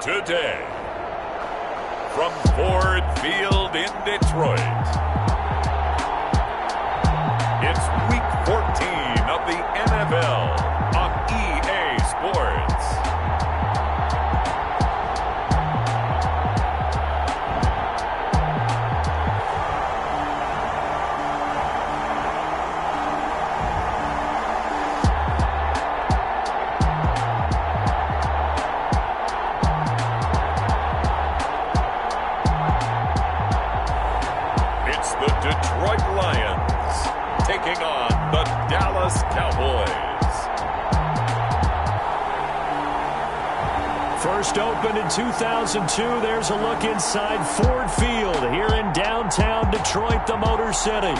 today. From Ford Field in Detroit, it's Week 14 of the NFL on EA Sports. The Detroit Lions taking on the Dallas Cowboys. First opened in 2002. There's a look inside Ford Field here in downtown Detroit, the Motor City.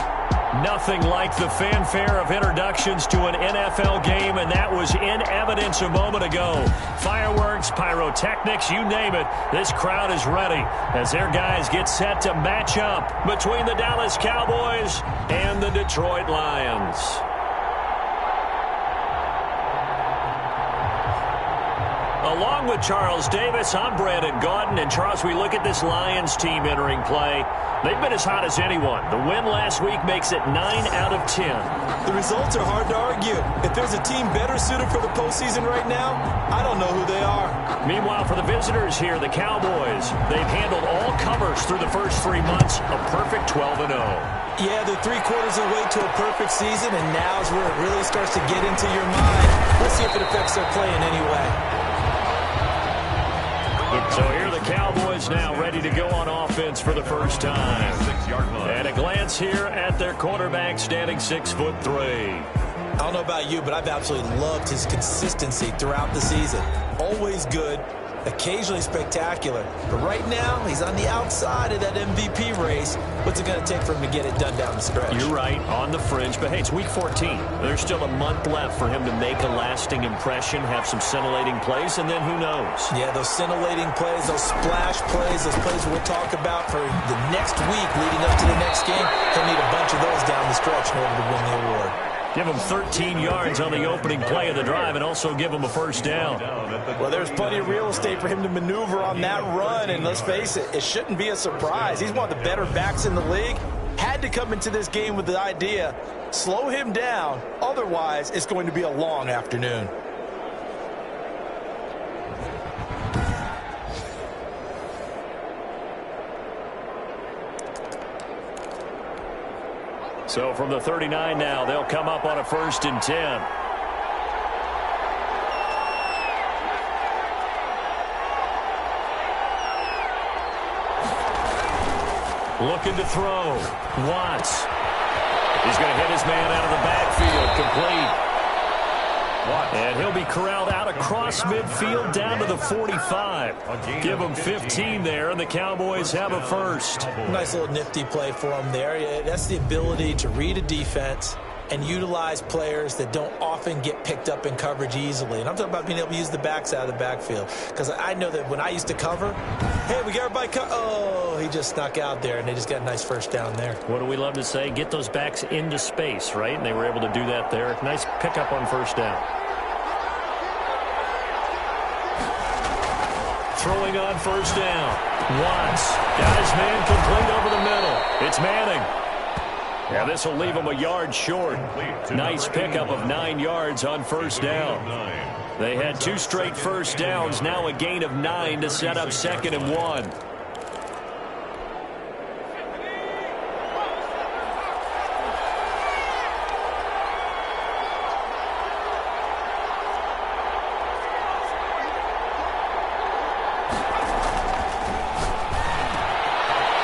Nothing like the fanfare of introductions to an NFL game, and that was in evidence a moment ago. Fireworks, pyrotechnics, you name it. This crowd is ready as their guys get set to match up between the Dallas Cowboys and the Detroit Lions. Along with Charles Davis, I'm Brandon Gaudin. And Charles, we look at this Lions team entering play. They've been as hot as anyone. The win last week makes it 9 out of 10. The results are hard to argue. If there's a team better suited for the postseason right now, I don't know who they are. Meanwhile, for the visitors here, the Cowboys, they've handled all covers through the first 3 months, a perfect 12-0. Yeah, they're 3/4 of the way to a perfect season, and now's where it really starts to get into your mind. Let's see if it affects their play in any way. So here are the Cowboys now ready to go on offense for the first time. And a glance here at their quarterback standing 6'3". I don't know about you, but I've absolutely loved his consistency throughout the season. Always good, occasionally spectacular. But right now, he's on the outside of that MVP race. What's it going to take for him to get it done down the stretch? You're right, on the fringe. But, hey, it's Week 14. There's still a month left for him to make a lasting impression, have some scintillating plays, and then who knows? Yeah, those scintillating plays, those splash plays, those plays we'll talk about for the next week leading up to the next game. He'll need a bunch of those down the stretch in order to win the award. Give him 13 yards on the opening play of the drive and also give him a first down. Well, there's plenty of real estate for him to maneuver on that run, and let's face it, it shouldn't be a surprise. He's one of the better backs in the league. Had to come into this game with the idea, slow him down, otherwise it's going to be a long afternoon. So from the 39 now, they'll come up on a 1st and 10. Looking to throw. Watts. He's going to hit his man out of the backfield. Complete. And he'll be corralled out across midfield down to the 45. Give him 15 there, and the Cowboys have a first. Nice little nifty play for him there. That's the ability to read a defense and utilize players that don't often get picked up in coverage easily. And I'm talking about being able to use the backs out of the backfield. Because I know that when I used to cover, hey, we got everybody oh, he just snuck out there, and they just got a nice first down there. What do we love to say? Get those backs into space, right? And they were able to do that there. Nice pickup on first down. Throwing on first down. Watts got his man complete over the middle. It's Manning. Yeah, this will leave him a yard short. Nice pickup of 9 yards on first down. They had 2 straight first downs, now a gain of 9 to set up 2nd and 1.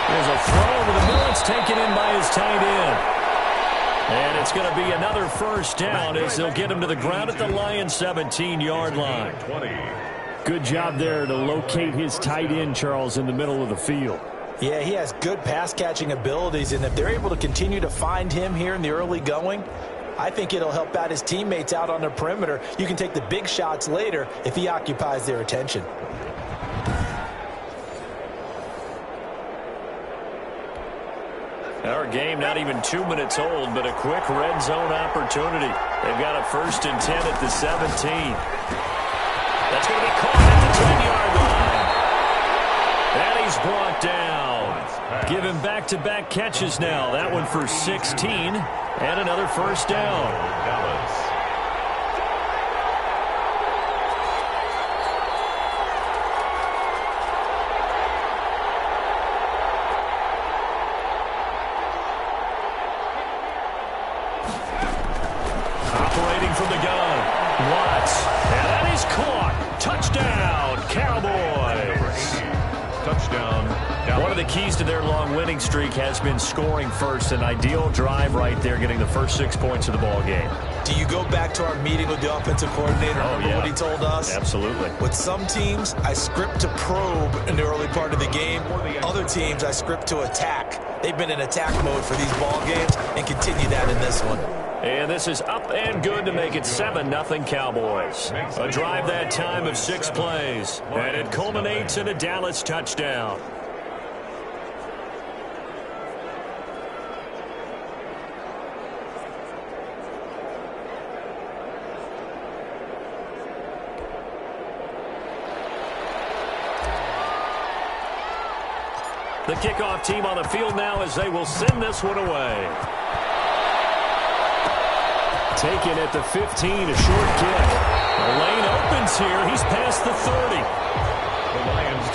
There's a throw over the middle. It's taken in by his tight end. And it's going to be another first down as they'll get him to the ground at the Lions' 17-yard line. Good job there to locate his tight end, Charles, in the middle of the field. Yeah, he has good pass-catching abilities, and if they're able to continue to find him here in the early going, I think it'll help out his teammates out on the perimeter. You can take the big shots later if he occupies their attention. Our game not even 2 minutes old, but a quick red zone opportunity. They've got a 1st and 10 at the 17. That's going to be caught at the 10-yard line. give him back-to-back catches now. That one for 16 and another first down. Dallas. Operating from the gun, Watts, and that is caught. Touchdown, Cowboys. Touchdown, Dallas. One of the keys to their long winning streak has been scoring first. An ideal drive right there, getting the first 6 points of the ball game. Do you go back to our meeting with the offensive coordinator? Remember what he told us? Absolutely. With some teams, I script to probe in the early part of the game. Other teams, I script to attack. They've been in attack mode for these ball games and continue that in this one. And this is up and good to make it 7-0 Cowboys. A drive that time of 6 plays. And it culminates in a Dallas touchdown. The kickoff team on the field now as they will send this one away. Taken at the 15, a short kick. The lane opens here. He's past the 30.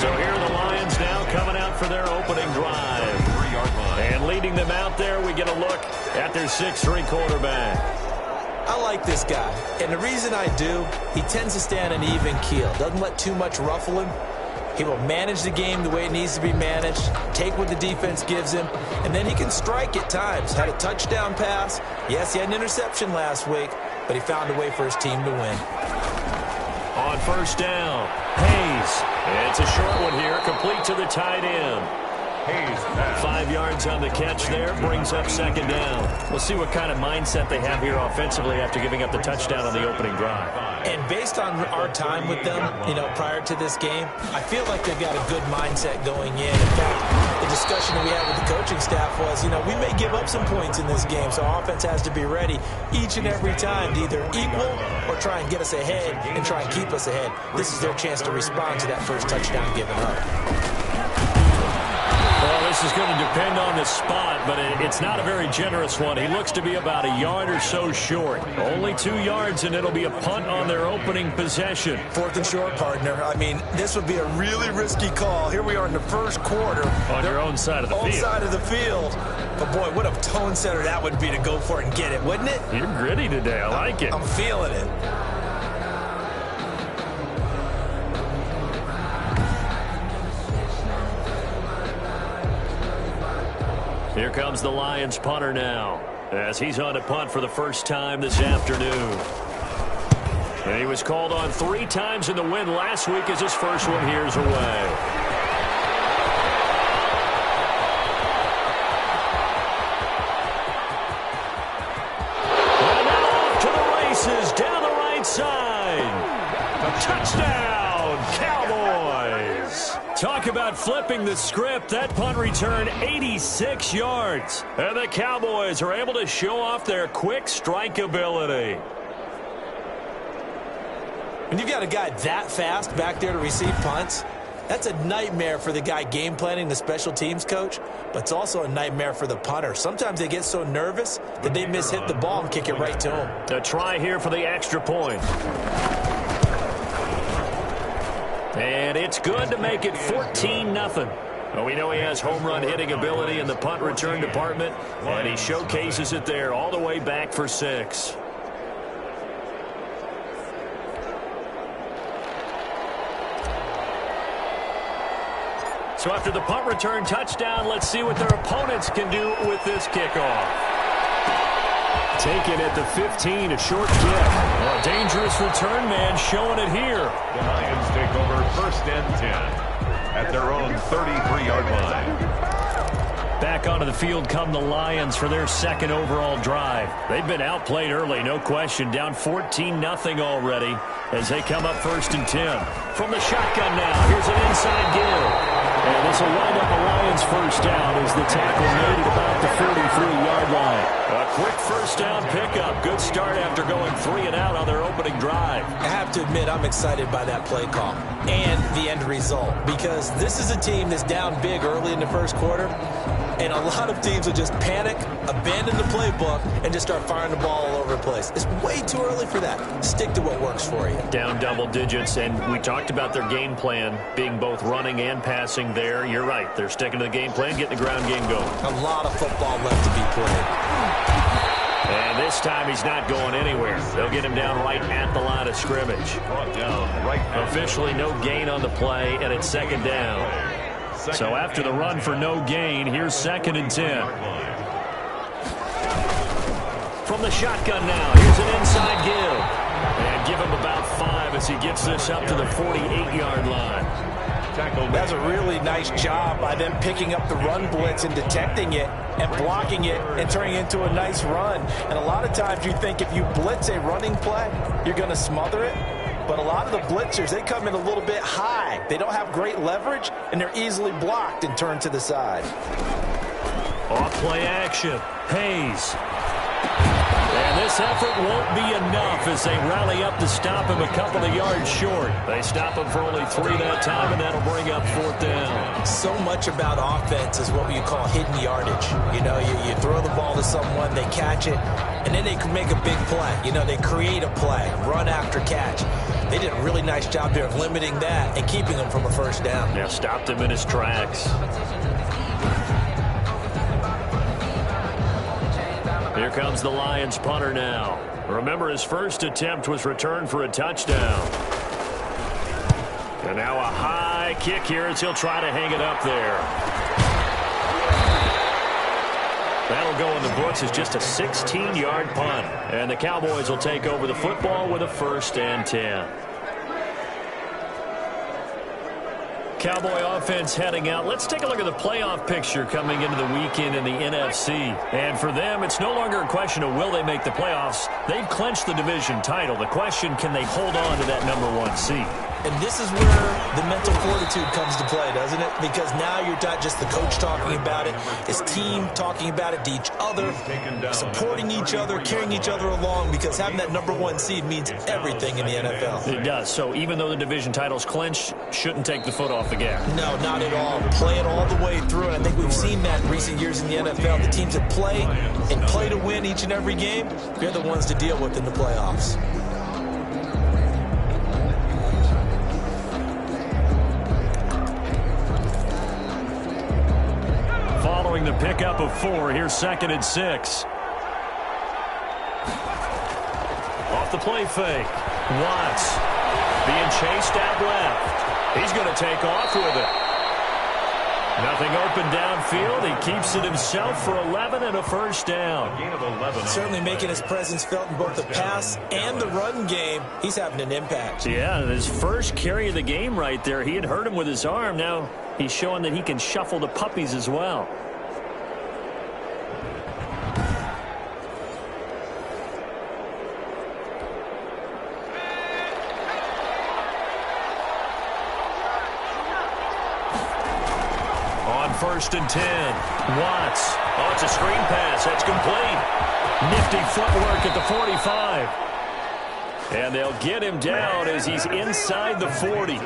So here are the Lions now coming out for their opening drive. And leading them out there, we get a look at their 6'3" quarterback. I like this guy, and the reason I do, he tends to stay on an even keel. Doesn't let too much ruffle him. He will manage the game the way it needs to be managed, take what the defense gives him, and then he can strike at times. Had a touchdown pass. Yes, he had an interception last week, but he found a way for his team to win. On first down, Hayes. It's a short one here, complete to the tight end. Hayes 5 yards on the catch there, brings up second down. We'll see what kind of mindset they have here offensively after giving up the touchdown on the opening drive. And based on our time with them, prior to this game, I feel like they've got a good mindset going in. In fact, the discussion that we had with the coaching staff was, we may give up some points in this game, so our offense has to be ready each and every time to either equal or try and get us ahead and try and keep us ahead. This is their chance to respond to that first touchdown given up. Well, this is going to depend on the spot, but it's not a very generous one. He looks to be about a yard or so short. Only 2 yards, and it'll be a punt on their opening possession. 4th and short, partner. I mean, this would be a really risky call. Here we are in the first quarter. On your own side of the field. Own side of the field. But, boy, what a tone setter that would be to go for it and get it, wouldn't it? You're gritty today. I like it. I'm feeling it. Here comes the Lions punter now, as he's on to punt for the first time this afternoon. And he was called on 3 times in the win last week as his first one here's away. And now off to the races down the right side. Touchdown, Cowboys. Talk about flipping the script. That punt return 86 yards. And the Cowboys are able to show off their quick strike ability. When you've got a guy that fast back there to receive punts, that's a nightmare for the guy game planning, the special teams coach, but it's also a nightmare for the punter. Sometimes they get so nervous that they hit the ball and kick it right to him. A try here for the extra point. And it's good to make it 14-0. Well, we know he has home run hitting ability in the punt return department, and he showcases it there all the way back for 6. So after the punt return touchdown, let's see what their opponents can do with this kickoff. Taken at the 15, a short kick. A dangerous return man showing it here. The Lions take over 1st and 10 at their own 33-yard line. Back onto the field come the Lions for their 2nd overall drive. They've been outplayed early, no question. Down 14-0 already as they come up 1st and 10. From the shotgun now, here's an inside give. And this will wind up a Lions first down as the tackle made at about the 43-yard line. A quick first down pickup. Good start after going 3 and out on their opening drive. I have to admit, I'm excited by that play call and the end result, because this is a team that's down big early in the first quarter, and a lot of teams will just panic, abandon the playbook, and just start firing the ball all over the place. It's way too early for that. Stick to what works for you. Down double digits, and we talked about their game plan being both running and passing there. You're right. They're sticking to the game plan, getting the ground game going. A lot of football left to be played. And this time he's not going anywhere. They'll get him down right at the line of scrimmage. Officially no gain on the play, and it's second down. So after the run for no gain, here's 2nd and 10. From the shotgun now, here's an inside give. And give him about 5 as he gets this up to the 48-yard line. That's a really nice job by them picking up the run blitz and detecting it and blocking it and turning it into a nice run. And a lot of times you think if you blitz a running play, you're going to smother it. But a lot of the blitzers, they come in a little bit high. They don't have great leverage, and they're easily blocked and turned to the side. Off play action. Hayes. And this effort won't be enough as they rally up to stop him a couple of yards short. They stop him for only 3 that time, and that'll bring up 4th down. So much about offense is what you call hidden yardage. You know, you throw the ball to someone, they catch it, and then they can make a big play. You know, they create a play, run after catch. They did a really nice job there of limiting that and keeping him from a first down. Yeah, stopped him in his tracks. Here comes the Lions punter now. Remember, his first attempt was returned for a touchdown. And now a high kick here as he'll try to hang it up there. That'll go in the books as just a 16-yard punt. And the Cowboys will take over the football with a 1st and 10. Cowboy offense heading out. Let's take a look at the playoff picture coming into the weekend in the NFC. And for them, it's no longer a question of will they make the playoffs. They've clinched the division title. The question, can they hold on to that #1 seed? And this is where the mental fortitude comes to play, doesn't it? Because now you're not just the coach talking about it, it's team talking about it to each other, supporting each other, carrying each other along, because having that #1 seed means everything in the NFL. It does. So even though the division title's clinched, shouldn't take the foot off the gas. No, not at all. Play it all the way through. And I think we've seen that in recent years in the NFL. The teams that play and play to win each and every game, they're the ones to deal with in the playoffs. Following the pickup of 4, here's 2nd and 6. Off the play fake. Watts being chased out left. He's going to take off with it. Nothing open downfield. He keeps it himself for 11 and a first down. Certainly making his presence felt in both the pass and the run game. He's having an impact. Yeah, his first carry of the game right there. He had hurt him with his arm. Now he's showing that he can shuffle the puppies as well. On 1st and 10, Watts. Oh, it's a screen pass. That's complete. Nifty footwork at the 45. And they'll get him down as he's inside the 40.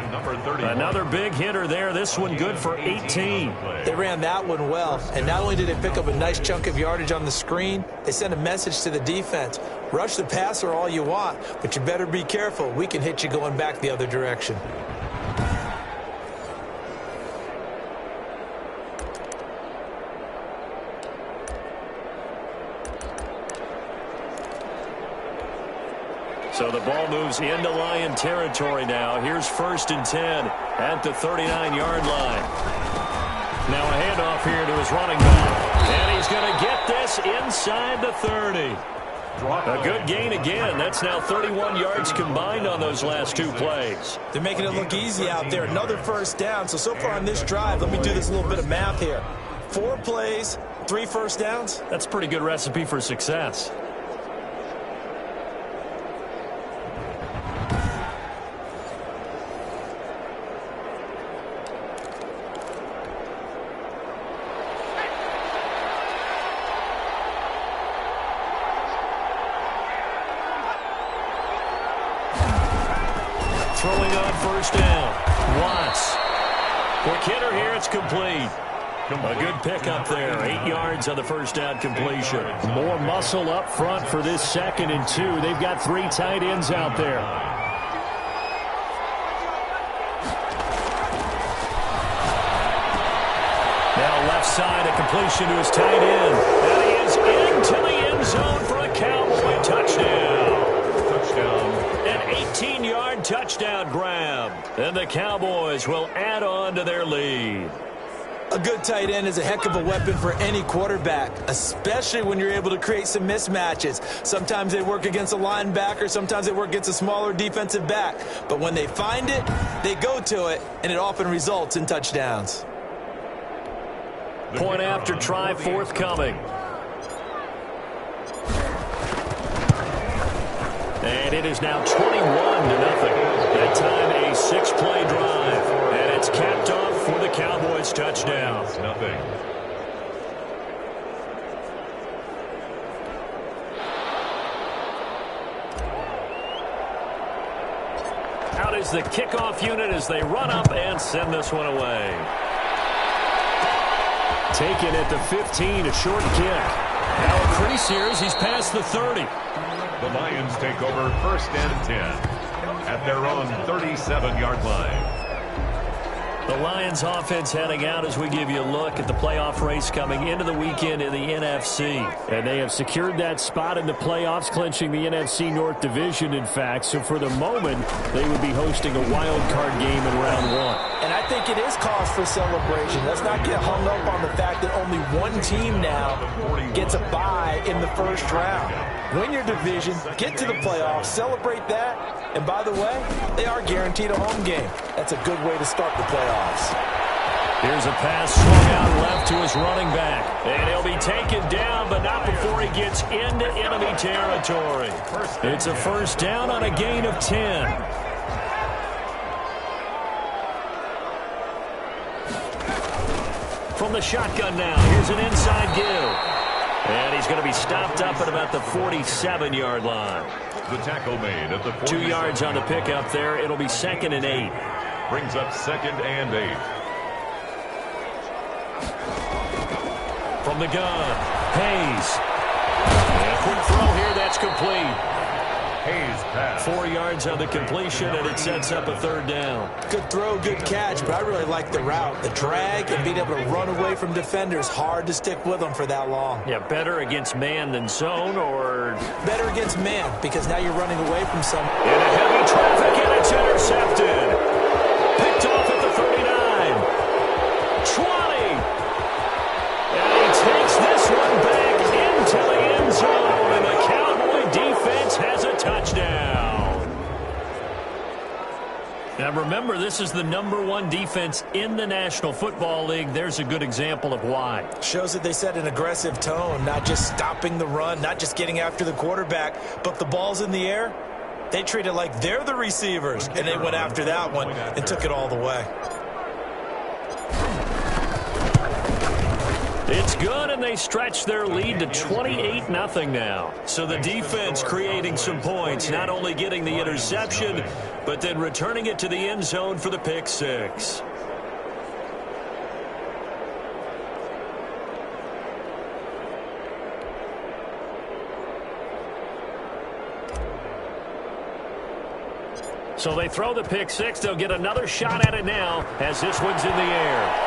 Another big hitter there. This one good for 18. They ran that one well. And not only did they pick up a nice chunk of yardage on the screen, they sent a message to the defense. Rush the passer all you want, but you better be careful. We can hit you going back the other direction. So the ball moves into Lion territory now. Here's 1st and 10 at the 39-yard line. Now a handoff here to his running back. And he's going to get this inside the 30. A good gain again. That's now 31 yards combined on those last 2 plays. They're making it look easy out there. Another first down. So far on this drive, let me do this little bit of math here. 4 plays, 3 first downs. That's a pretty good recipe for success. throwing on first down. Watts. Quick hitter here. It's complete. A good pickup there. 8 yards on the first down completion. More muscle up front for this 2nd and 2. They've got 3 tight ends out there. Now left side, a completion to his tight end. And he is into the end zone for a Cowboy touchdown. An 18-yard touchdown grab. And the Cowboys will add on to their lead. A good tight end is a heck of a weapon for any quarterback, especially when you're able to create some mismatches. Sometimes they work against a linebacker, sometimes they work against a smaller defensive back. But when they find it, they go to it, and it often results in touchdowns. Point after try forthcoming. And it is now 21-0. That time a 6-play drive. And it's capped off for the Cowboys touchdown. Out is the kickoff unit as they run up and send this one away. Taken at the 15, a short kick. Now a crease here as he's past the 30. The Lions take over 1st and 10 at their own 37-yard line. The Lions offense heading out as we give you a look at the playoff race coming into the weekend in the NFC. And they have secured that spot in the playoffs, clinching the NFC North Division, in fact. So for the moment, they would be hosting a wild card game in round 1. And I think it is cause for celebration. Let's not get hung up on the fact that only one team now gets a bye in the first round. Win your division, get to the playoffs, celebrate that, and by the way, they are guaranteed a home game. That's a good way to start the playoffs. Here's a pass swung out left to his running back. And he'll be taken down, but not before he gets into enemy territory. It's a first down on a gain of 10. From the shotgun now, here's an inside give. And he's going to be stopped up at about the 47-yard line. The tackle made at the 2 yards on the pickup there. It'll be 2nd and 8. Brings up 2nd and 8. From the gun, Hayes. And a quick throw here, that's complete. Hayes pass. 4 yards on the completion, and it sets up a 3rd down. Good throw, good catch, but I really like the route. The drag and being able to run away from defenders. Hard to stick with them for that long. Yeah, better against man than zone, or... Better against man, because now you're running away from someone. In a heavy traffic, and it's intercepted. Picked off at the 39. 20. And he takes this one back into the end zone, and the Cowboy defense has a touchdown. Now remember, this is the #1 defense in the National Football League. There's a good example of why. Shows that they set an aggressive tone, not just stopping the run, not just getting after the quarterback, but the ball's in the air. They treat it like they're the receivers, and they went after that one and took it all the way. It's good, and they stretch their lead to 28-0 now. So the defense creating some points, not only getting the interception, but then returning it to the end zone for the pick six. So they throw the pick six. They'll get another shot at it now as this one's in the air.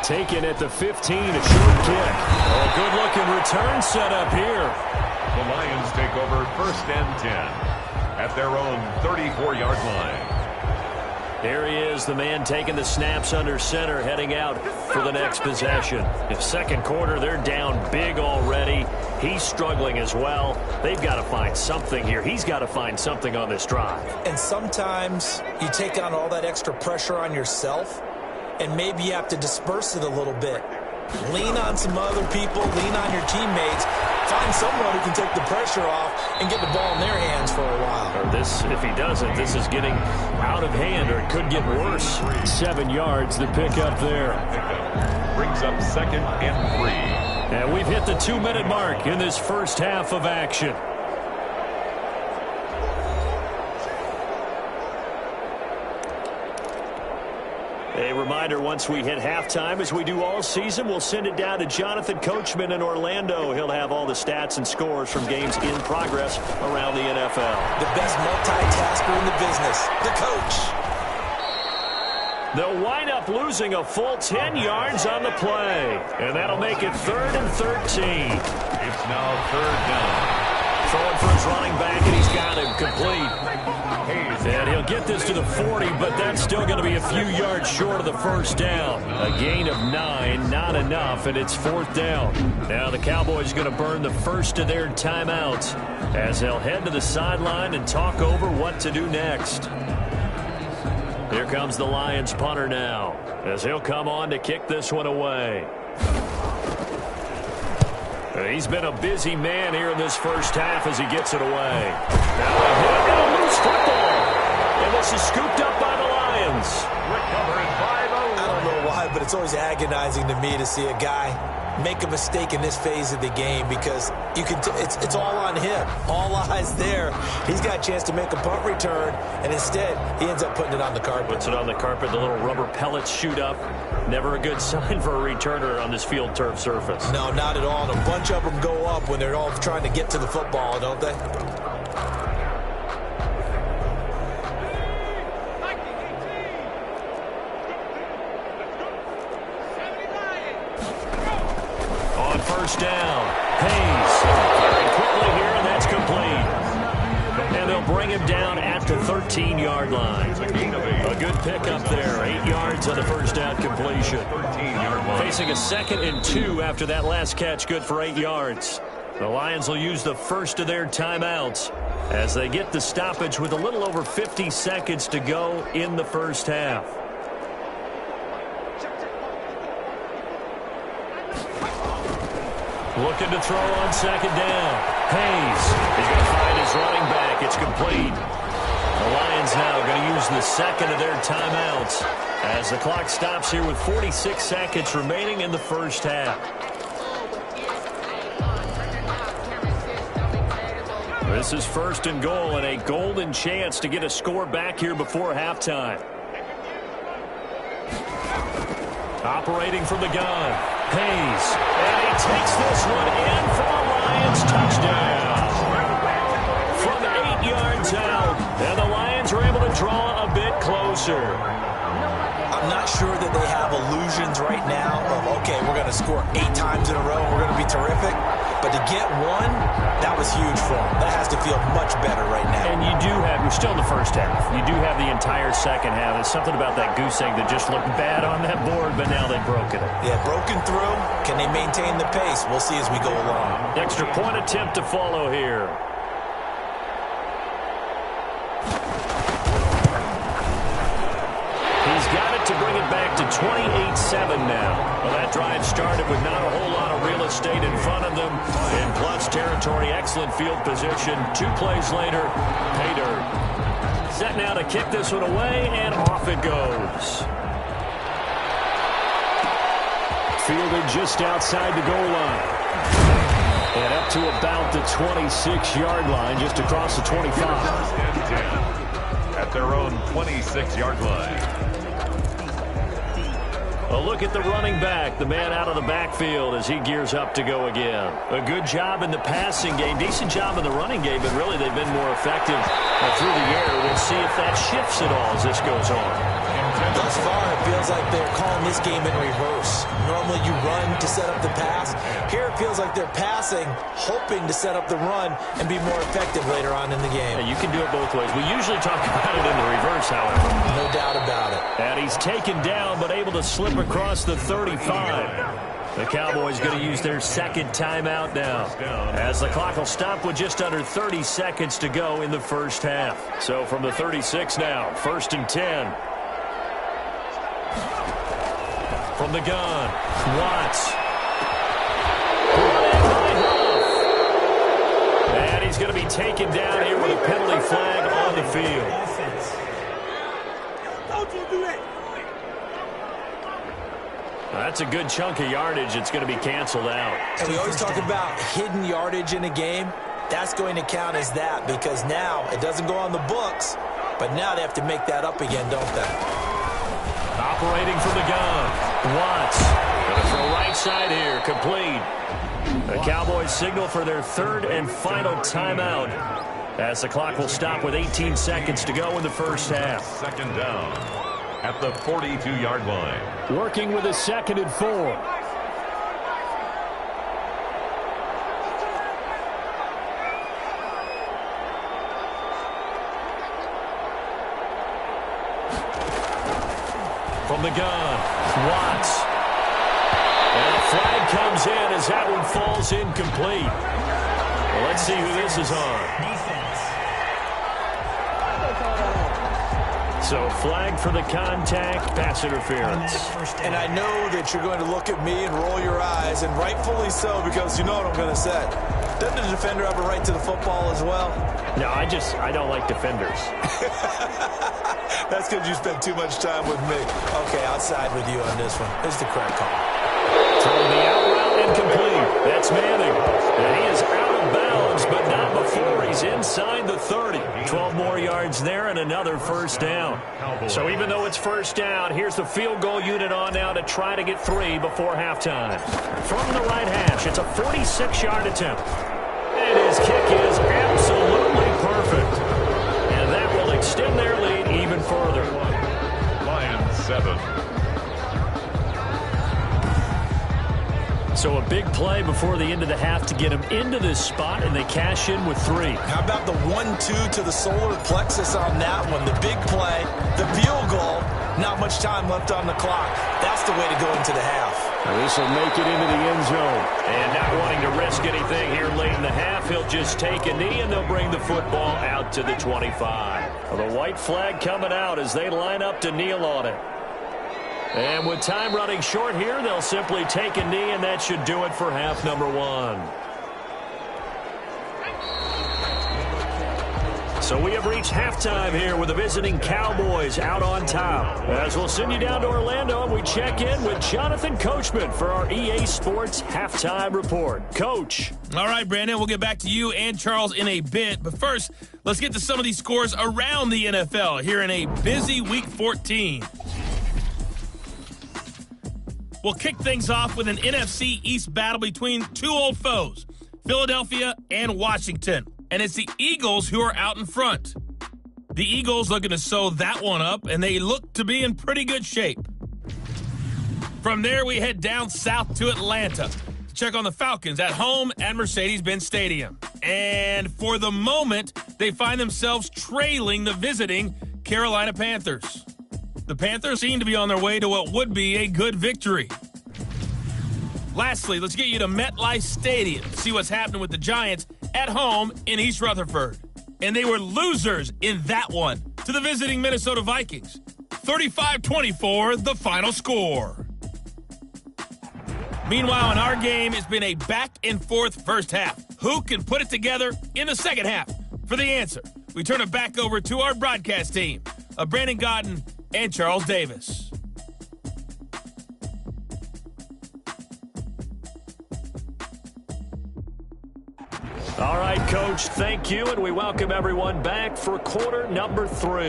Taken at the 15, a short kick. Oh, good-looking return set up here. The Lions take over 1st and 10 at their own 34-yard line. There he is, the man taking the snaps under center, heading out for the next possession. If second quarter, they're down big already. He's struggling as well. They've got to find something here. He's got to find something on this drive. And sometimes you take on all that extra pressure on yourself, and maybe you have to disperse it a little bit. Lean on some other people, lean on your teammates, find someone who can take the pressure off and get the ball in their hands for a while. Or this, if he doesn't, this is getting out of hand, or it could get worse. 7 yards, the pickup there. Brings up 2nd and 3. And we've hit the 2-minute mark in this first half of action. A reminder, once we hit halftime, as we do all season, we'll send it down to Jonathan Coachman in Orlando. He'll have all the stats and scores from games in progress around the NFL. The best multitasker in the business, the coach. They'll wind up losing a full 10 yards on the play. And that'll make it 3rd and 13. It's now 3rd down. Throwing for his running back, and he's got him complete. And he'll get this to the 40, but that's still going to be a few yards short of the first down. A gain of 9, not enough, and it's 4th down. Now the Cowboys are going to burn the first of their timeouts as they'll head to the sideline and talk over what to do next. Here comes the Lions punter now, as he'll come on to kick this one away. He's been a busy man here in this first half as he gets it away. Now a hit and a loose football. And this is scooped up by the Lions. Recovered by the Lions. I don't know why, but it's always agonizing to me to see a guy make a mistake in this phase of the game because you can it's all on him. All eyes there. He's got a chance to make a punt return, and instead he ends up putting it on the carpet. Puts it on the carpet. The little rubber pellets shoot up. Never a good sign for a returner on this field turf surface. No, not at all. And a bunch of them go up when they're all trying to get to the football, don't they? On first down, Hayes very quickly here, and that's complete. And they'll bring him down at the 13-yard line. A good pickup there, 8 yards on the first down completion. 13-yard line. Facing a 2nd and 2 after that last catch, good for 8 yards. The Lions will use the first of their timeouts as they get the stoppage with a little over 50 seconds to go in the first half. Looking to throw on 2nd down. Hayes is going to find his running back. It's complete. The Lions now going to use the 2nd of their timeouts as the clock stops here with 46 seconds remaining in the first half. This is 1st and goal and a golden chance to get a score back here before halftime. Operating from the gun, Hayes, and he takes this one in for the Lions touchdown. From 8 yards out, and the Lions are able to draw a bit closer. I'm not sure that they have illusions right now of, okay, we're going to score 8 times in a row and we're going to be terrific. But to get one, that was huge for them. That has to feel much better right now. And you do have, you're still in the first half. You do have the entire second half. There's something about that goose egg that just looked bad on that board, but now they've broken it. Yeah, broken through. Can they maintain the pace? We'll see as we go along. Extra point attempt to follow here. He's got it to bring it back to 28-7 now. Well, that drive started with not a whole lot of real estate in front of them. In plus territory, excellent field position. 2 plays later, pay dirt. Set now to kick this one away, and off it goes. Fielded just outside the goal line. And up to about the 26-yard line, just across the 25. At their own 26-yard line. A look at the running back, the man out of the backfield as he gears up to go again. A good job in the passing game, decent job in the running game, but really they've been more effective through the air. We'll see if that shifts at all as this goes on. Thus far, it feels like they're calling this game in reverse. Normally you run to set up the pass. Here it feels like they're passing, hoping to set up the run and be more effective later on in the game. Yeah, you can do it both ways. We usually talk about it in the reverse, however. No doubt about it. And he's taken down, but able to slip across the 35. The Cowboys going to use their 2nd timeout now, as the clock will stop with just under 30 seconds to go in the first half. So from the 36 now, 1st and 10. From the gun, Watts. And he's going to be taken down here with a penalty flag on the field. That's a good chunk of yardage. It's going to be canceled out. And we always talk about hidden yardage in a game. That's going to count as that because now it doesn't go on the books, but now they have to make that up again, don't they? Operating from the gun. Watts. Going to throw right side here. Complete. The Cowboys signal for their third and final timeout, as the clock will stop with 18 seconds to go in the first half. Second down at the 42-yard line. Working with a 2nd and 4. From the gun, Watts. And a flag comes in as that one falls incomplete. Well, let's see who this is on. So flag for the contact, pass interference. And I know that you're going to look at me and roll your eyes, and rightfully so, because you know what I'm going to say. Doesn't the defender have a right to the football as well? No, I don't like defenders. That's because you spend too much time with me. Okay, I'll side with you on this one. It's the correct call. Throwing the out route incomplete. That's Manning. And he is out of bounds, but not before he's inside the 30. 12 more yards there and another first down. So even though it's first down, here's the field goal unit on now to try to get 3 before halftime. From the right hash, it's a 46-yard attempt. And his kick is absolutely perfect. And that will extend their lead even further. Lions 7. So a big play before the end of the half to get him into this spot, and they cash in with 3. How about the 1-2 to the solar plexus on that one? The big play, the field goal, not much time left on the clock. That's the way to go into the half. This will make it into the end zone. And not wanting to risk anything here late in the half, he'll just take a knee, and they'll bring the football out to the 25. Well, the white flag coming out as they line up to kneel on it. And with time running short here, they'll simply take a knee, and that should do it for half number 1. So we have reached halftime here with the visiting Cowboys out on top. As we'll send you down to Orlando, and we check in with Jonathan Coachman for our EA Sports Halftime Report. Coach. All right, Brandon, we'll get back to you and Charles in a bit. But first, let's get to some of these scores around the NFL here in a busy Week 14. We'll kick things off with an NFC East battle between two old foes, Philadelphia and Washington. And it's the Eagles who are out in front. The Eagles looking to sew that one up, and they look to be in pretty good shape. From there, we head down south to Atlanta to check on the Falcons at home at Mercedes-Benz Stadium. And for the moment, they find themselves trailing the visiting Carolina Panthers. The Panthers seem to be on their way to what would be a good victory. Lastly, let's get you to MetLife Stadium to see what's happening with the Giants at home in East Rutherford. And they were losers in that one to the visiting Minnesota Vikings. 35-24, the final score. Meanwhile, in our game, it's been a back-and-forth first half. Who can put it together in the second half? For the answer, we turn it back over to our broadcast team of Brandon Godden and Charles Davis. All right, Coach, thank you, and we welcome everyone back for quarter number 3.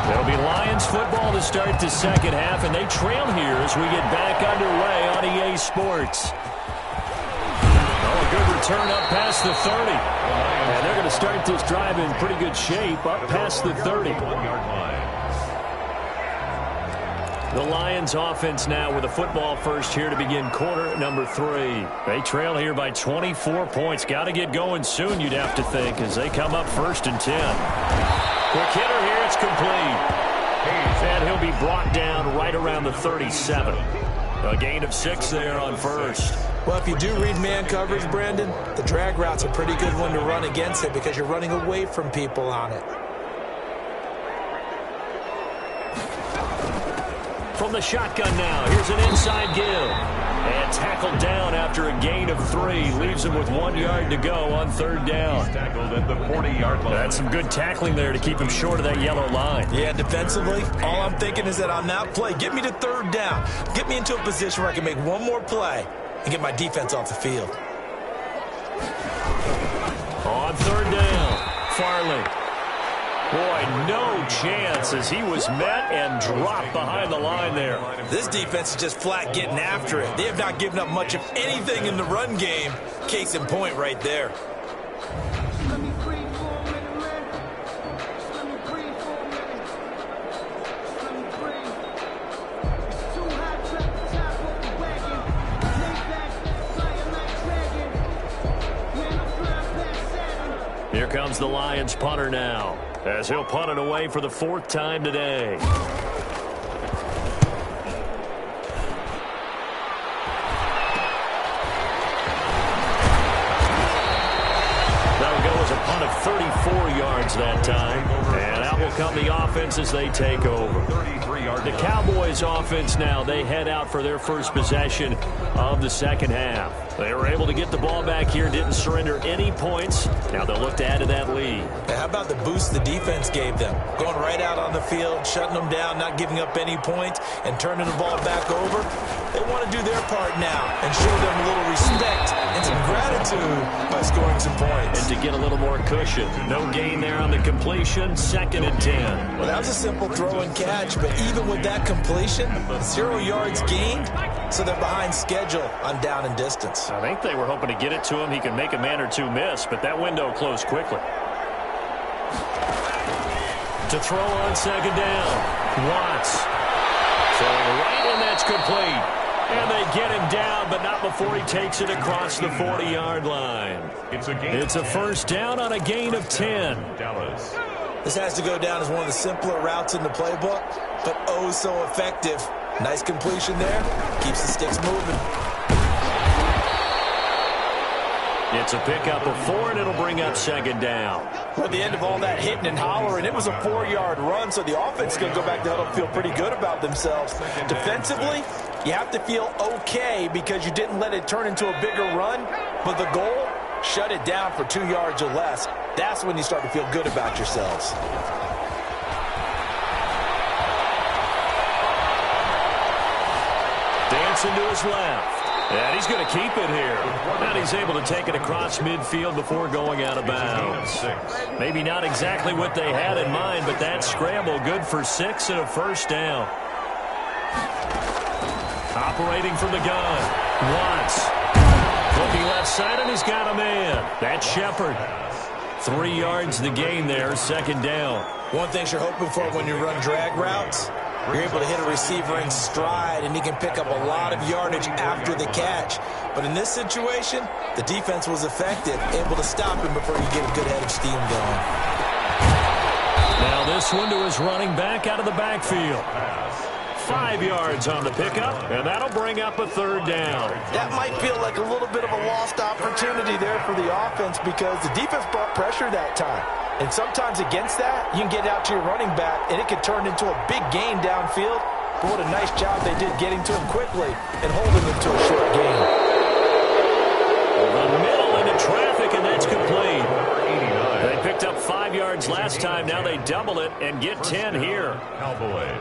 It'll be Lions football to start the second half, and they trail here as we get back underway on EA Sports. Oh, a good return up past the 30. And they're going to start this drive in pretty good shape up past the 30. The Lions offense now with a football first here to begin quarter number 3. They trail here by 24 points. Got to get going soon, you'd have to think, as they come up 1st and 10. Quick hitter here, it's complete. And he'll be brought down right around the 37. A gain of 6 there on first. Well, if you do read man coverage, Brandon, the drag route's a pretty good one to run against it because you're running away from people on it. From the shotgun now, here's an inside give. And tackled down after a gain of 3. Leaves him with 1 yard to go on 3rd down. He's tackled at the 40-yard line. That's some good tackling there to keep him short of that yellow line. Yeah, defensively, all I'm thinking is that on that play, get me to 3rd down. Get me into a position where I can make one more play and get my defense off the field. On 3rd down, Farley. Boy, no chance as he was met and dropped behind the line there. This defense is just flat getting after it. They have not given up much of anything in the run game. Case in point right there. Here comes the Lions punter now, as he'll punt it away for the 4th time today. That'll go as a punt of 34 yards that time. And out will come the offense as they take over. The Cowboys offense now, they head out for their first possession of the second half. They were able to get the ball back here, didn't surrender any points. Now they'll look to add to that lead. How about the boost the defense gave them? Going right out on the field, shutting them down, not giving up any points, and turning the ball back over. They want to do their part now and show them a little respect and some gratitude by scoring some points. And to get a little more cushion. No gain there on the completion, 2nd and 10. Well, that was a simple throw and catch, but even with that completion, 0 yards gained, so they're behind schedule on down and distance. I think they were hoping to get it to him. He could make a man or two miss, but that window closed quickly. To throw on 2nd down. Watts. Throwing right, and that's complete. And they get him down, but not before he takes it across the 40-yard line. It's a 1st down on a gain of 10. This has to go down as one of the simpler routes in the playbook, but oh so effective. Nice completion there. Keeps the sticks moving. It's a pickup of 4, and it'll bring up 2nd down. Well, at the end of all that hitting and hollering, it was a 4-yard run, so the offense is going to go back to huddle and feel pretty good about themselves. Defensively, you have to feel okay because you didn't let it turn into a bigger run, but the goal, shut it down for 2 yards or less. That's when you start to feel good about yourselves. Dancing to his left. And he's going to keep it here. And he's able to take it across midfield before going out of bounds. Maybe not exactly what they had in mind, but that scramble good for 6 and a 1st down. Operating from the gun. Watts. Looking left side, and he's got a man. That's Shepard. 3 yards the gain there, 2nd down. One thing you're hoping for when you run drag routes, you're able to hit a receiver in stride, and he can pick up a lot of yardage after the catch. But in this situation, the defense was effective, able to stop him before you get a good head of steam going. Now this one to his running back out of the backfield. 5 yards on the pickup, and that'll bring up a 3rd down. That might feel like a little bit of a lost opportunity there for the offense because the defense brought pressure that time. And sometimes against that, you can get out to your running back, and it can turn into a big gain downfield. But what a nice job they did getting to him quickly and holding him to a short gain. The middle into traffic, and that's complete. They picked up 5 yards last time. Now they double it and get 10 here.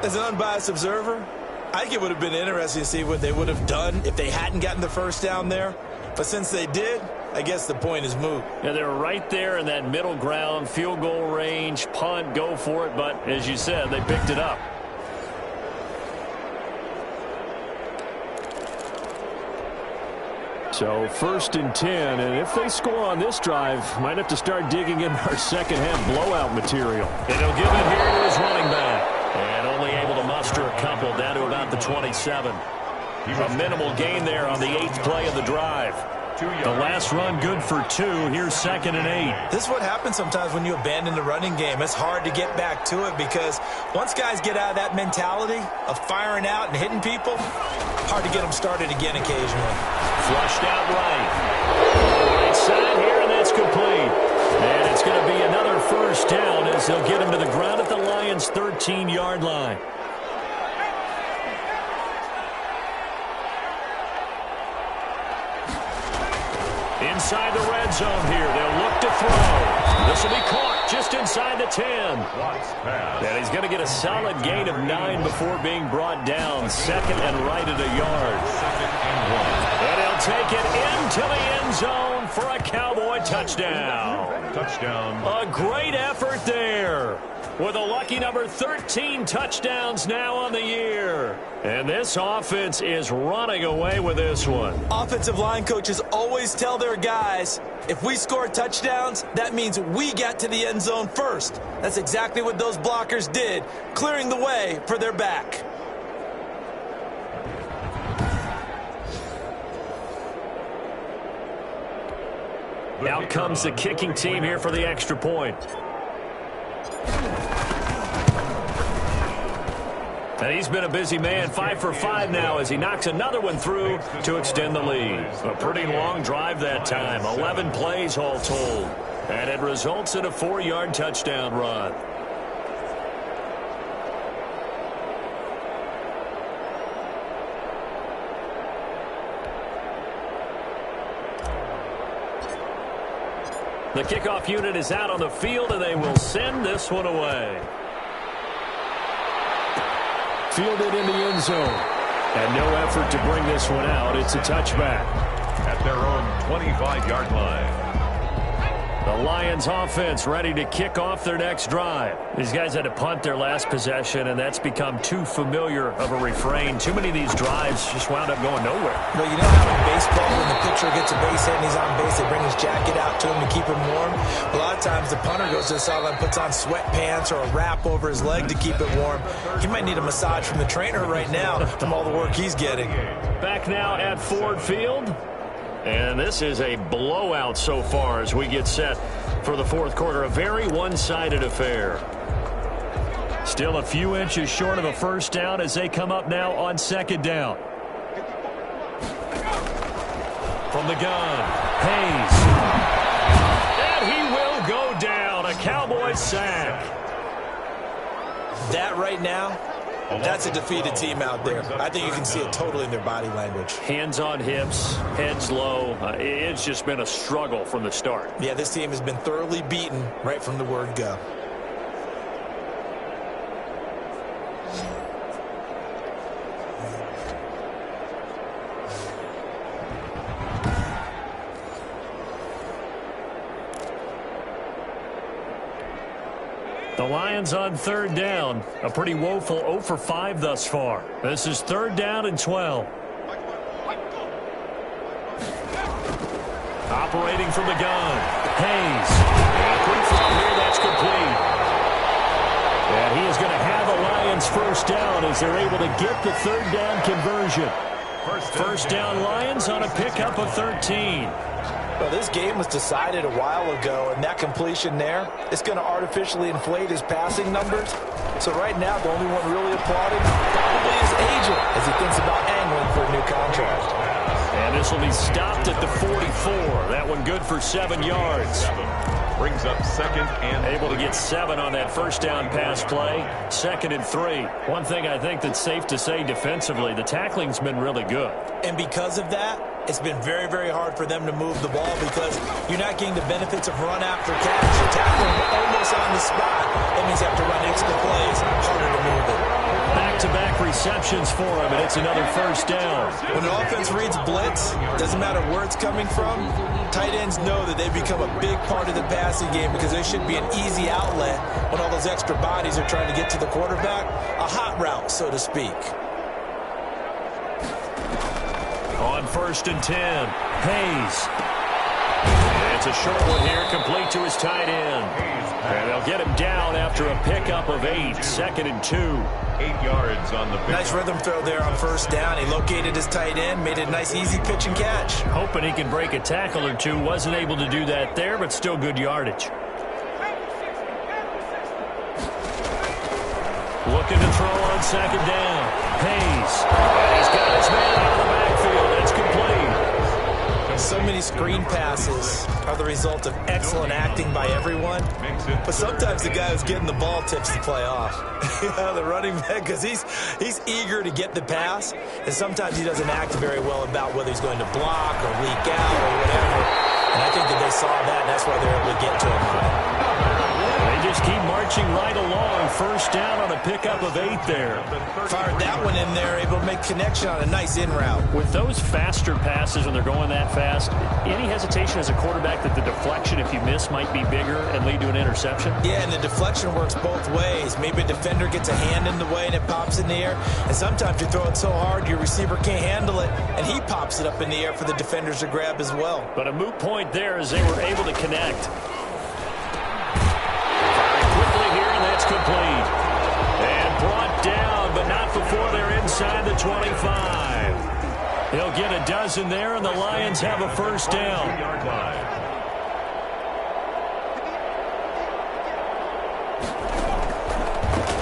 As an unbiased observer, I think it would have been interesting to see what they would have done if they hadn't gotten the 1st down there. But since they did, I guess the point is moot. Yeah, they're right there in that middle ground, field goal range, punt, go for it. But as you said, they picked it up. So 1st and 10, and if they score on this drive, might have to start digging in our second half blowout material. And he'll give it here to his running back. And only able to muster a couple down to about the 27. A minimal gain there on the 8th play of the drive. The last run good for 2. Here's 2nd and 8. This is what happens sometimes when you abandon the running game. It's hard to get back to it because once guys get out of that mentality of firing out and hitting people, hard to get them started again occasionally. Flushed out right side here, and that's complete. And it's going to be another 1st down as they'll get him to the ground at the Lions' 13-yard line. Inside the red zone here. They'll look to throw. This will be caught just inside the 10. And he's going to get a solid gain of 9 before being brought down. 2nd and right at a yard. And he'll take it into the end zone for a Cowboy touchdown. Touchdown. A great effort there, with a lucky number 13 touchdowns now on the year. And this offense is running away with this one. Offensive line coaches always tell their guys, if we score touchdowns, that means we get to the end zone first. That's exactly what those blockers did, clearing the way for their back. Out comes the kicking team here for the extra point. And he's been a busy man, 5 for 5 now as he knocks another one through to extend the lead. A pretty long drive that time, 11 plays all told. And it results in a 4-yard touchdown run. The kickoff unit is out on the field, and they will send this one away. Fielded in the end zone. And no effort to bring this one out. It's a touchback. At their own 25-yard line. The Lions offense ready to kick off their next drive. These guys had to punt their last possession, and that's become too familiar of a refrain. Too many of these drives just wound up going nowhere. Well, you know how in baseball, when the pitcher gets a base hit and he's on base, they bring his jacket out to him to keep him warm. A lot of times the punter goes to the sideline, puts on sweatpants or a wrap over his leg to keep it warm. He might need a massage from the trainer right now from all the work he's getting. Back now at Ford Field. And this is a blowout so far as we get set for the fourth quarter. A very one-sided affair. Still a few inches short of a first down as they come up now on second down. From the gun, Hayes. And he will go down. A Cowboys sack. That right now, that's a defeated team out there. I think you can see it totally in their body language. Hands on hips, heads low. It's just been a struggle from the start. Yeah, this team has been thoroughly beaten right from the word go. The Lions on third down. A pretty woeful 0 for 5 thus far. This is third down and 12. Operating from the gun. Hayes. And a quick throw here. That's complete. And he is going to have a Lions first down as they're able to get the third down conversion. First down Lions on a pickup of 13. Well, this game was decided a while ago, and that completion there is going to artificially inflate his passing numbers. So right now, the only one really applauding probably his agent as he thinks about angling for a new contract. And this will be stopped at the 44. That one good for 7 yards. Brings up second and able to get 7 on that first down pass play. 2nd and 3. One thing I think that's safe to say defensively, the tackling's been really good. And because of that, it's been very, very hard for them to move the ball because you're not getting the benefits of run after catch. You're tackling almost on the spot. That means you have to run extra plays, harder to move it. Back-to-back receptions for him, and it's another first down. When the offense reads blitz, doesn't matter where it's coming from, tight ends know that they become a big part of the passing game because there should be an easy outlet when all those extra bodies are trying to get to the quarterback. A hot route, so to speak. On 1st and 10, Hayes. And it's a short one here, complete to his tight end. And they'll get him down after a pickup of 8, 2nd and 2. 8 yards on the pick. Nice rhythm throw there on first down. He located his tight end, made it a nice, easy pitch and catch. Hoping he can break a tackle or two. Wasn't able to do that there, but still good yardage. Looking to throw on second down. Hayes. And he's got his man out of the backfield. That's complete. So many screen passes are the result of excellent acting by everyone. But sometimes the guy who's getting the ball tips the play off. The running back, because he's eager to get the pass, and sometimes he doesn't act very well about whether he's going to block or leak out or whatever. And I think that they saw that, and that's why they're able to get to him. They just keep marching right along first down on a pickup of 8 there. Fired that one in there, able to make connection on a nice in route. With those faster passes when they're going that fast, any hesitation as a quarterback that the deflection, if you miss, might be bigger and lead to an interception? Yeah, and the deflection works both ways. Maybe a defender gets a hand in the way and it pops in the air. And sometimes you throw it so hard your receiver can't handle it, and he pops it up in the air for the defenders to grab as well. But a moot point there as they were able to connect. Firing quickly here, and that's complete. And brought down, but not before they're inside the 25. He'll get a dozen there, and the Lions have a first down.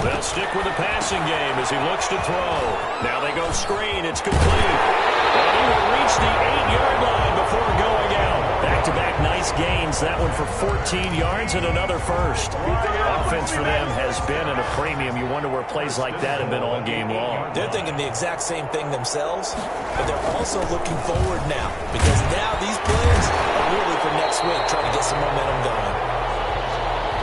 They'll stick with the passing game as he looks to throw. Now they go screen. It's complete. And he will reach the 8-yard line before going out. Back-to-back nice gains. That one for 14 yards and another first. Offense for them has been at a premium. You wonder where plays like that have been all game long. They're thinking the exact same thing themselves, but they're also looking forward now because now these plays are really for next week, trying to get some momentum going.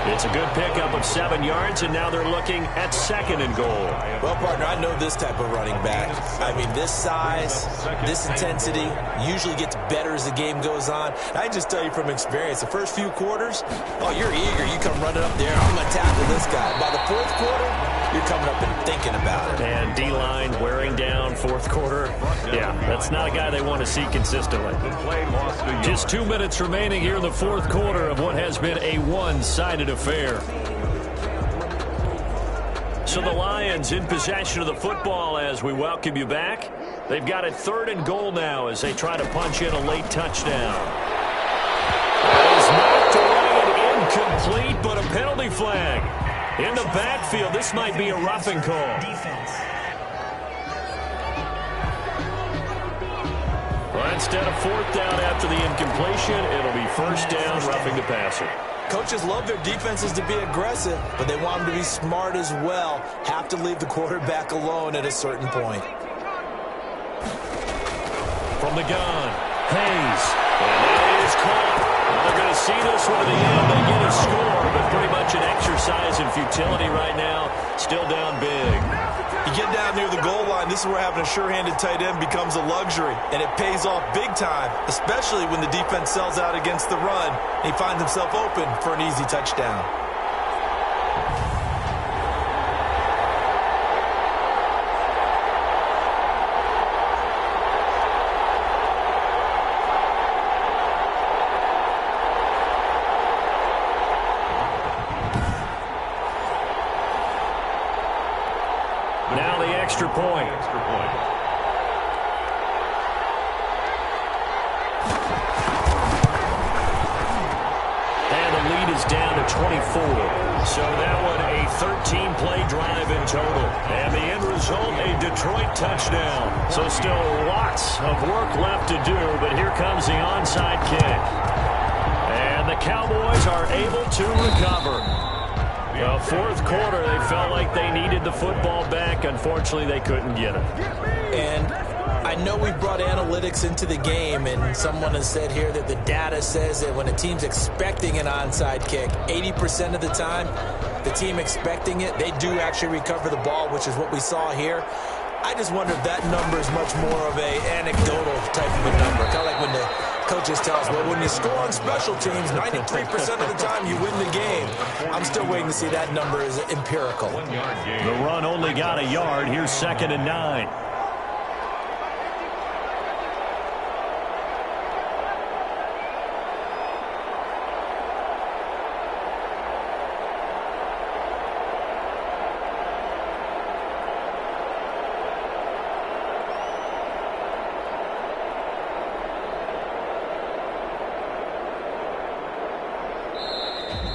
It's a good pickup of 7 yards, and now they're looking at 2nd and goal. Well, partner, I know this type of running back. I mean, this size, this intensity usually gets better as the game goes on. I just tell you from experience, the first few quarters, oh, you're eager. You come running up there, I'm going to tackle this guy. By the fourth quarter, you're coming up and thinking about it. And D-line wearing down fourth quarter. Yeah, that's not a guy they want to see consistently. Just 2 minutes remaining here in the fourth quarter of what has been a one-sided affair. So the Lions in possession of the football as we welcome you back. They've got it 3rd and goal now as they try to punch in a late touchdown. That is knocked away and incomplete, but a penalty flag. In the backfield, this might be a roughing call. Well, instead of 4th down after the incompletion, it'll be 1st down, roughing the passer. Coaches love their defenses to be aggressive, but they want them to be smart as well. Have to leave the quarterback alone at a certain point. From the gun, Hayes. And that is caught. Well, they're going to see this one to the end. They get a score, but pretty much an exercise in futility right now. Still down big. You get down near the goal line, this is where having a sure-handed tight end becomes a luxury, and it pays off big time, especially when the defense sells out against the run. He finds himself open for an easy touchdown. Now the extra point. And the lead is down to 24. So that one a 13-play drive in total. And the end result, a Detroit touchdown. So still lots of work left to do, but here comes the onside kick. And the Cowboys are able to recover. The fourth quarter, they felt like they needed the football back. Unfortunately, they couldn't get it. And I know we brought analytics into the game, and someone has said here that the data says that when a team's expecting an onside kick, 80% of the time, the team expecting it, they do actually recover the ball, which is what we saw here. I just wonder if that number is much more of a anecdotal type of a number. Kind of like when the coaches tell us, well, when you score on special teams, 93% of the time you win the game. I'm still waiting to see that number is empirical. The run only got a yard. Here's 2nd and 9.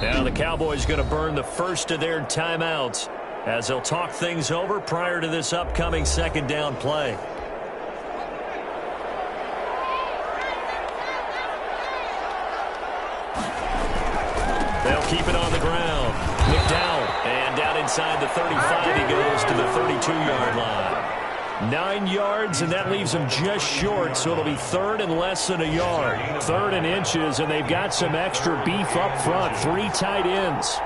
Now the Cowboys going to burn the first of their timeouts as they'll talk things over prior to this upcoming 2nd down play. They'll keep it on the ground. McDowell, and down inside the 35 he goes to the 32-yard line. 9 yards, and that leaves them just short, so it'll be 3rd and less than a yard. 3rd and inches, and they've got some extra beef up front. 3 tight ends.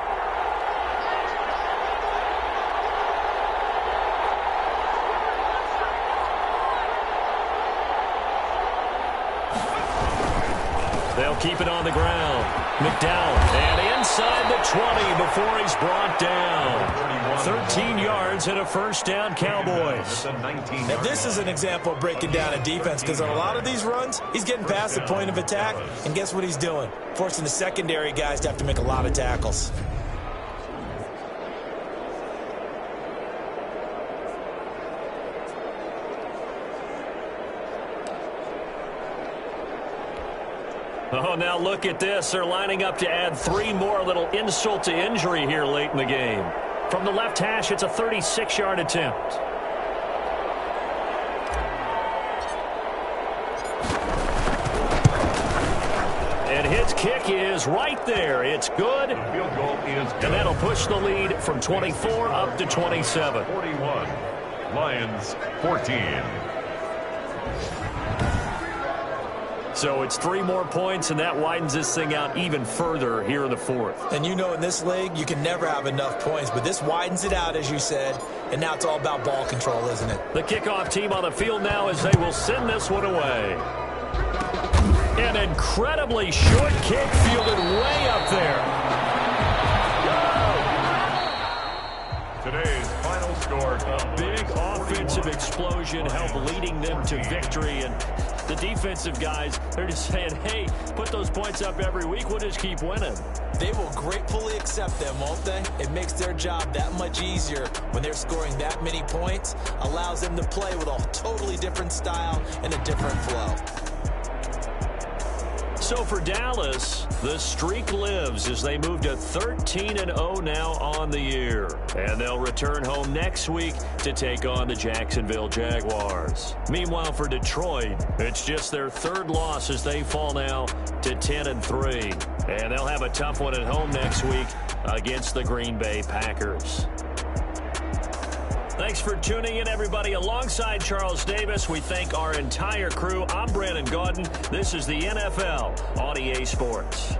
keep it on the ground. McDowell, and inside the 20 before he's brought down. 13 yards and a first down, Cowboys. Now, this is an example of breaking down a defense, because on a lot of these runs, he's getting past the point of attack, and guess what he's doing? Forcing the secondary guys to have to make a lot of tackles. Oh, now look at this. They're lining up to add 3 more. Little insult to injury here late in the game. From the left hash, it's a 36-yard attempt. And his kick is right there. It's good. The field goal is good. And that'll push the lead from 24 up to 27. 41. Lions 14. So it's 3 more points, and that widens this thing out even further here in the fourth. And you know, in this league, you can never have enough points, but this widens it out, as you said, and now it's all about ball control, isn't it? The kickoff team on the field now as they will send this one away. An incredibly short kick fielded way up there. Today's final score. A big offensive explosion helped leading them to victory, and the defensive guys, they're just saying, hey, put those points up every week, we'll just keep winning. They will gratefully accept them, won't they? It makes their job that much easier when they're scoring that many points, allows them to play with a totally different style and a different flow. So for Dallas, the streak lives as they move to 13-0 now on the year. And they'll return home next week to take on the Jacksonville Jaguars. Meanwhile, for Detroit, it's just their 3rd loss as they fall now to 10-3. And they'll have a tough one at home next week against the Green Bay Packers. Thanks for tuning in, everybody. Alongside Charles Davis, we thank our entire crew. I'm Brandon Gaudin. This is the NFL on EA Sports.